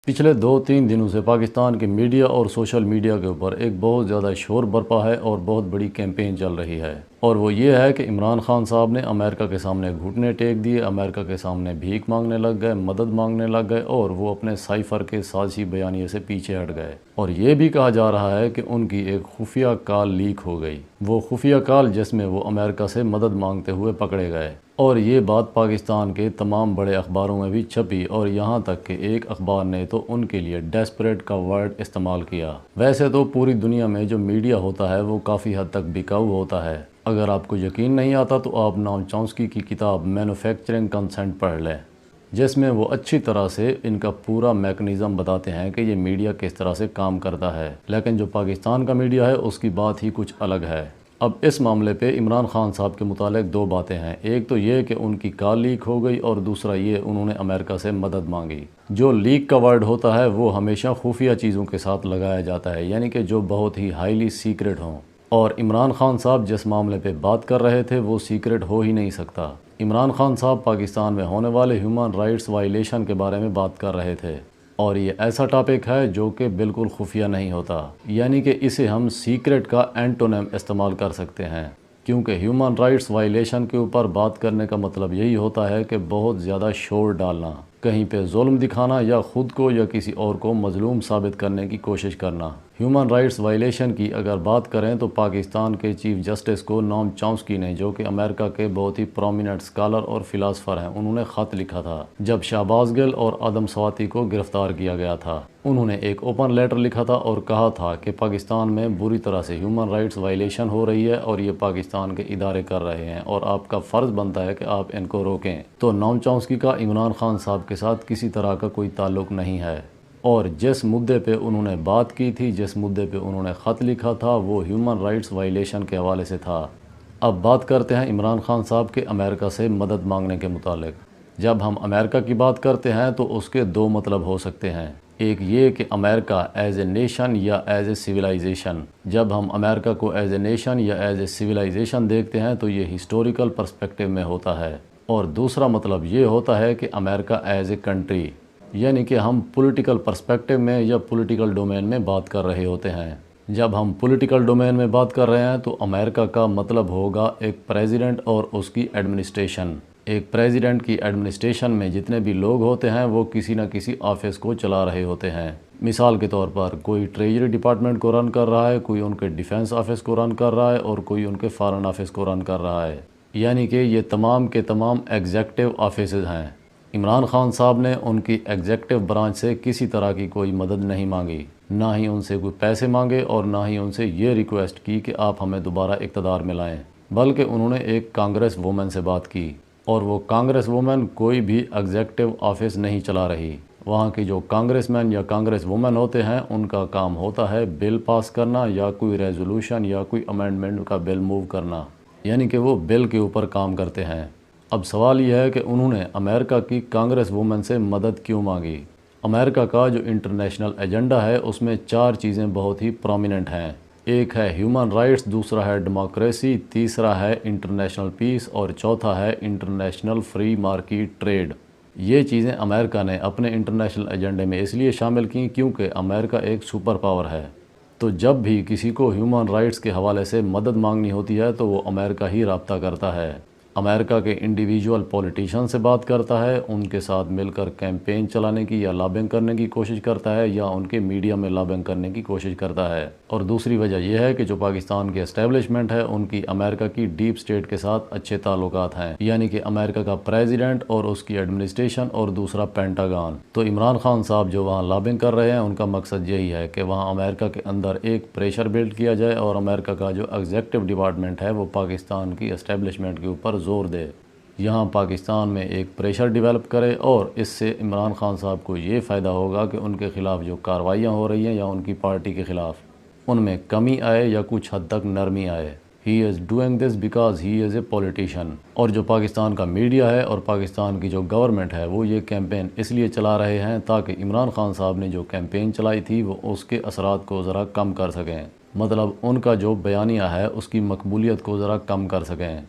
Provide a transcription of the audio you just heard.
पिछले 2-3 दिनों से पाकिस्तान के मीडिया और सोशल मीडिया के ऊपर एक बहुत ज़्यादा शोर बरपा है और बहुत बड़ी कैंपेन चल रही है। और वो ये है कि इमरान खान साहब ने अमेरिका के सामने घुटने टेक दिए, अमेरिका के सामने भीख मांगने लग गए, मदद मांगने लग गए और वो अपने साइफर के साजिशी बयानिए से पीछे हट गए। और ये भी कहा जा रहा है कि उनकी एक खुफिया कॉल लीक हो गई, वो खुफिया कॉल जिसमें वो अमेरिका से मदद मांगते हुए पकड़े गए। और ये बात पाकिस्तान के तमाम बड़े अखबारों में भी छपी और यहाँ तक कि एक अखबार ने तो उनके लिए डेस्परेट का वर्ड इस्तेमाल किया। वैसे तो पूरी दुनिया में जो मीडिया होता है वो काफ़ी हद तक बिकाऊ होता है। अगर आपको यकीन नहीं आता तो आप नोम चॉम्स्की की किताब मैन्युफैक्चरिंग कंसेंट पढ़ लें, जिसमें वो अच्छी तरह से इनका पूरा मैकेनिज़्म बताते हैं कि ये मीडिया किस तरह से काम करता है। लेकिन जो पाकिस्तान का मीडिया है उसकी बात ही कुछ अलग है। अब इस मामले पे इमरान खान साहब के मुतालिक दो बातें हैं। एक तो ये कि उनकी कॉल लीक हो गई और दूसरा ये उन्होंने अमेरिका से मदद मांगी। जो लीक का वर्ड होता है वो हमेशा खुफिया चीज़ों के साथ लगाया जाता है, यानी कि जो बहुत ही हाईली सीक्रेट हों। और इमरान खान साहब जिस मामले पे बात कर रहे थे वो सीक्रेट हो ही नहीं सकता। इमरान खान साहब पाकिस्तान में होने वाले ह्यूमन राइट्स वायलेशन के बारे में बात कर रहे थे और ये ऐसा टॉपिक है जो कि बिल्कुल खुफिया नहीं होता, यानी कि इसे हम सीक्रेट का एंटोनिम इस्तेमाल कर सकते हैं। क्योंकि ह्यूमन राइट्स वायलेशन के ऊपर बात करने का मतलब यही होता है कि बहुत ज़्यादा शोर डालना, कहीं पे जुल्म दिखाना या ख़ुद को या किसी और को मजलूम साबित करने की कोशिश करना। ह्यूमन राइट्स वायलेशन की अगर बात करें तो पाकिस्तान के चीफ जस्टिस को नोम चॉम्स्की ने, जो कि अमेरिका के बहुत ही प्रोमिनेंट स्कॉलर और फिलासफर हैं, उन्होंने ख़त लिखा था जब शहबाज गिल और आदम स्वाति को गिरफ्तार किया गया था। उन्होंने एक ओपन लेटर लिखा था और कहा था कि पाकिस्तान में बुरी तरह से ह्यूमन राइट्स वायलेशन हो रही है और ये पाकिस्तान के इदारे कर रहे हैं और आपका फ़र्ज़ बनता है कि आप इनको रोकें। तो नोम चॉम्स्की का इमरान खान साहब के साथ किसी तरह का कोई ताल्लुक़ नहीं है और जिस मुद्दे पे उन्होंने बात की थी, जिस मुद्दे पे उन्होंने ख़त लिखा था, वो ह्यूमन राइट्स वायलेशन के हवाले से था। अब बात करते हैं इमरान खान साहब के अमेरिका से मदद मांगने के मुतालिक। जब हम अमेरिका की बात करते हैं तो उसके दो मतलब हो सकते हैं। एक ये कि अमेरिका एज ए नेशन या एज ए सिविलाइजेशन। जब हम अमेरिका को एज ए नेशन या एज ए सिविलाइजेशन देखते हैं तो ये हिस्टोरिकल पर्सपेक्टिव में होता है। और दूसरा मतलब ये होता है कि अमेरिका एज ए कंट्री, यानी कि हम पॉलिटिकल पर्सपेक्टिव में या पॉलिटिकल डोमेन में बात कर रहे होते हैं। जब हम पॉलिटिकल डोमेन में बात कर रहे हैं तो अमेरिका का मतलब होगा एक प्रेसिडेंट और उसकी एडमिनिस्ट्रेशन। एक प्रेसिडेंट की एडमिनिस्ट्रेशन में जितने भी लोग होते हैं वो किसी न किसी ऑफिस को चला रहे होते हैं। मिसाल के तौर पर कोई ट्रेजरी डिपार्टमेंट को रन कर रहा है, कोई उनके डिफेंस ऑफिस को रन कर रहा है और कोई उनके फॉरेन ऑफिस को रन कर रहा है, यानी कि ये तमाम के तमाम एग्जेक्टिव ऑफिस हैं। इमरान खान साहब ने उनकी एग्जेक्टिव ब्रांच से किसी तरह की कोई मदद नहीं मांगी, ना ही उनसे कोई पैसे मांगे और ना ही उनसे ये रिक्वेस्ट की कि आप हमें दोबारा इक़्तिदार में लाएं, बल्कि उन्होंने एक कांग्रेस वूमेन से बात की और वो कांग्रेस वूमेन कोई भी एग्जेक्टिव ऑफिस नहीं चला रही। वहाँ की जो कांग्रेसमैन या कांग्रेस वूमेन होते हैं उनका काम होता है बिल पास करना या कोई रेजोल्यूशन या कोई अमेंडमेंट का बिल मूव करना, यानी कि वो बिल के ऊपर काम करते हैं। अब सवाल यह है कि उन्होंने अमेरिका की कांग्रेस वूमेन से मदद क्यों मांगी। अमेरिका का जो इंटरनेशनल एजेंडा है उसमें 4 चीज़ें बहुत ही प्रोमिनेंट हैं। एक है ह्यूमन राइट्स, दूसरा है डेमोक्रेसी, तीसरा है इंटरनेशनल पीस और चौथा है इंटरनेशनल फ्री मार्केट ट्रेड। ये चीज़ें अमेरिका ने अपने इंटरनेशनल एजेंडे में इसलिए शामिल की क्योंकि अमेरिका एक सुपर पावर है। तो जब भी किसी को ह्यूमन राइट्स के हवाले से मदद मांगनी होती है तो वो अमेरिका ही राब्ता करता है। अमेरिका के इंडिविजुअल पॉलिटिशियन से बात करता है, उनके साथ मिलकर कैंपेन चलाने की या लॉबिंग करने की कोशिश करता है या उनके मीडिया में लॉबिंग करने की कोशिश करता है। और दूसरी वजह यह है कि जो पाकिस्तान की एस्टेब्लिशमेंट है उनकी अमेरिका की डीप स्टेट के साथ अच्छे ताल्लुकात हैं, यानी कि अमेरिका का प्रेसिडेंट और उसकी एडमिनिस्ट्रेशन और दूसरा पेंटागन। तो इमरान खान साहब जो वहाँ लॉबिंग कर रहे हैं उनका मकसद यही है कि वहाँ अमेरिका के अंदर एक प्रेशर बिल्ड किया जाए और अमेरिका का जो एग्जेक्टिव डिपार्टमेंट है वो पाकिस्तान की एस्टेब्लिशमेंट के ऊपर जोर दे, यहाँ पाकिस्तान में एक प्रेशर डेवलप करे। और इससे इमरान खान साहब को ये फ़ायदा होगा कि उनके ख़िलाफ़ जो कार्रवाइयाँ हो रही हैं या उनकी पार्टी के ख़िलाफ़ उनमें कमी आए या कुछ हद तक नरमी आए। He is doing this because he is a politician. और जो पाकिस्तान का मीडिया है और पाकिस्तान की जो गवर्नमेंट है वो ये कैंपेन इसलिए चला रहे हैं ताकि इमरान खान साहब ने जो कैंपेन चलाई थी वो उसके असरात को ज़रा कम कर सकें, मतलब उनका जो बयानिया है उसकी मकबूलियत को ज़रा कम कर सकें।